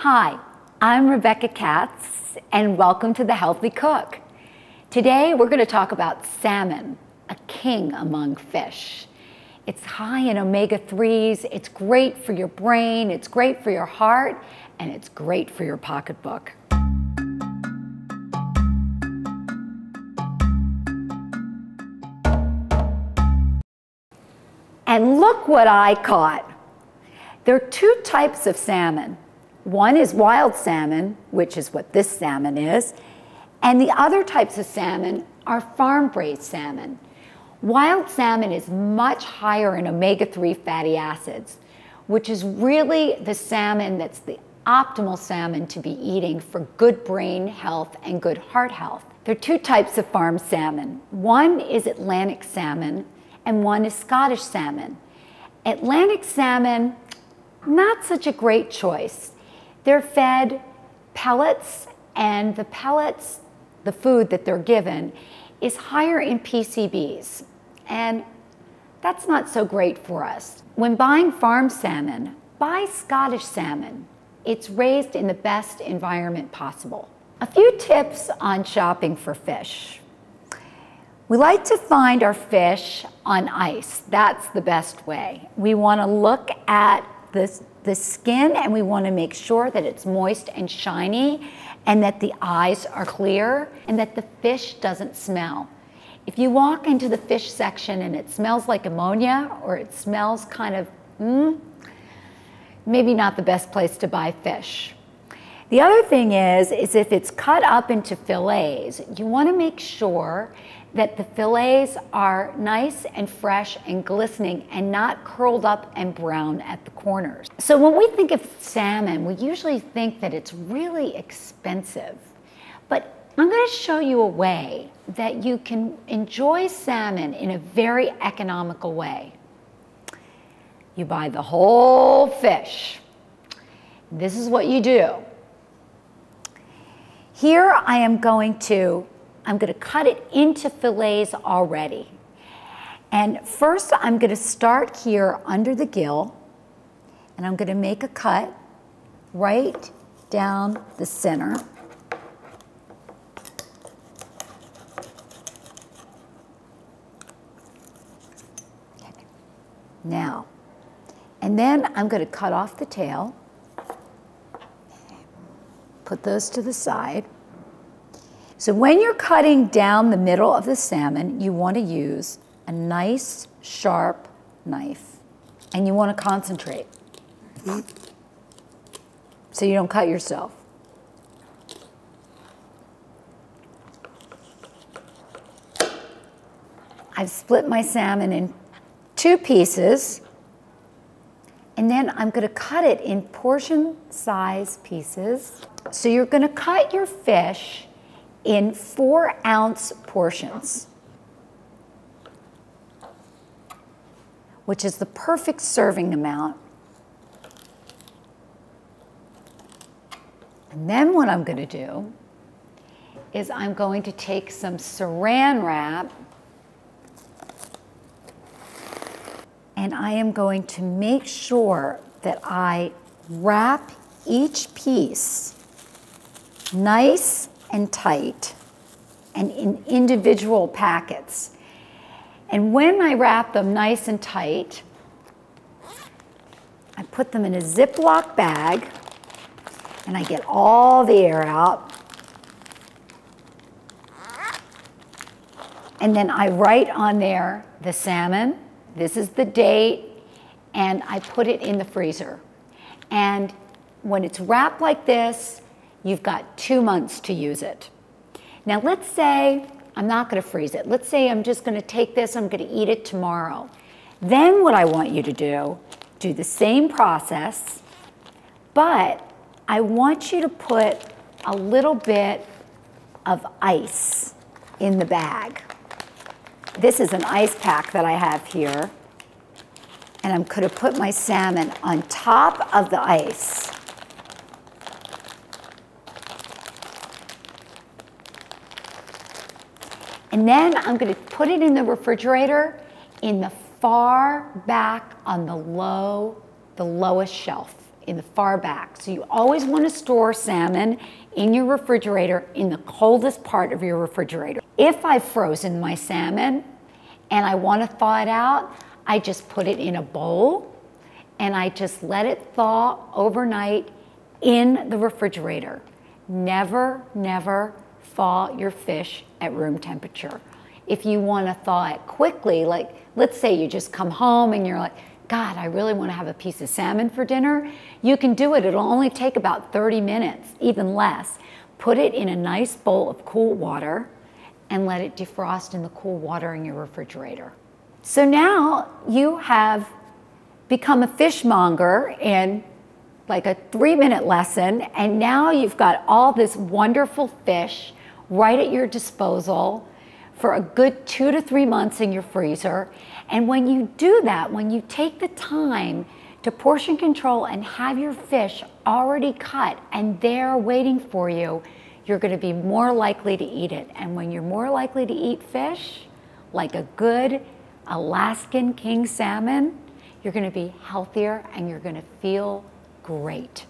Hi, I'm Rebecca Katz, and welcome to The Healthy Cook. Today we're going to talk about salmon, a king among fish. It's high in omega-3s, it's great for your brain, it's great for your heart, and it's great for your pocketbook. And look what I caught. There are two types of salmon. One is wild salmon, which is what this salmon is, and the other types of salmon are farm-raised salmon. Wild salmon is much higher in omega-3 fatty acids, which is really the salmon that's the optimal salmon to be eating for good brain health and good heart health. There are two types of farm salmon. One is Atlantic salmon, and one is Scottish salmon. Atlantic salmon, not such a great choice. They're fed pellets, and the pellets, the food that they're given, is higher in PCBs, and that's not so great for us. When buying farm salmon, buy Scottish salmon. It's raised in the best environment possible. A few tips on shopping for fish. We like to find our fish on ice. That's the best way. We want to look at the skin, and we want to make sure that it's moist and shiny, and that the eyes are clear, and that the fish doesn't smell. If you walk into the fish section and it smells like ammonia, or it smells kind of, maybe not the best place to buy fish. The other thing is if it's cut up into fillets, you want to make sure that the fillets are nice and fresh and glistening and not curled up and brown at the corners. So when we think of salmon, we usually think that it's really expensive. But I'm going to show you a way that you can enjoy salmon in a very economical way. You buy the whole fish. This is what you do. Here I'm going to cut it into fillets already. And first I'm going to start here under the gill, and I'm going to make a cut right down the center. Okay. Now, and then I'm going to cut off the tail, put those to the side. So when you're cutting down the middle of the salmon, you want to use a nice sharp knife, and you want to concentrate so you don't cut yourself. I've split my salmon in two pieces, and then I'm going to cut it in portion size pieces. So you're going to cut your fish in 4-ounce portions, which is the perfect serving amount. And then what I'm going to do is I'm going to take some saran wrap, and I am going to make sure that I wrap each piece nice and tight and in individual packets. And when I wrap them nice and tight, I put them in a Ziploc bag, and I get all the air out. And then I write on there the salmon, this is the date, and I put it in the freezer. And when it's wrapped like this, you've got 2 months to use it. Now let's say I'm not going to freeze it. Let's say I'm just going to take this, I'm going to eat it tomorrow. Then what I want you to do the same process, but I want you to put a little bit of ice in the bag. This is an ice pack that I have here, and I'm going to put my salmon on top of the ice. And then I'm going to put it in the refrigerator in the far back on the lowest shelf in the far back. So you always want to store salmon in your refrigerator in the coldest part of your refrigerator. If I've frozen my salmon and I want to thaw it out, I just put it in a bowl and I just let it thaw overnight in the refrigerator. Never, never thaw your fish at room temperature. If you want to thaw it quickly, like let's say you just come home and you're like, God, I really want to have a piece of salmon for dinner, you can do it. It'll only take about 30 minutes, even less. Put it in a nice bowl of cool water and let it defrost in the cool water in your refrigerator. So now you have become a fishmonger in like a 3-minute lesson, and now you've got all this wonderful fish right at your disposal for a good 2 to 3 months in your freezer. And when you do that, when you take the time to portion control and have your fish already cut and there waiting for you, you're going to be more likely to eat it. And when you're more likely to eat fish, like a good Alaskan king salmon, you're going to be healthier and you're going to feel great.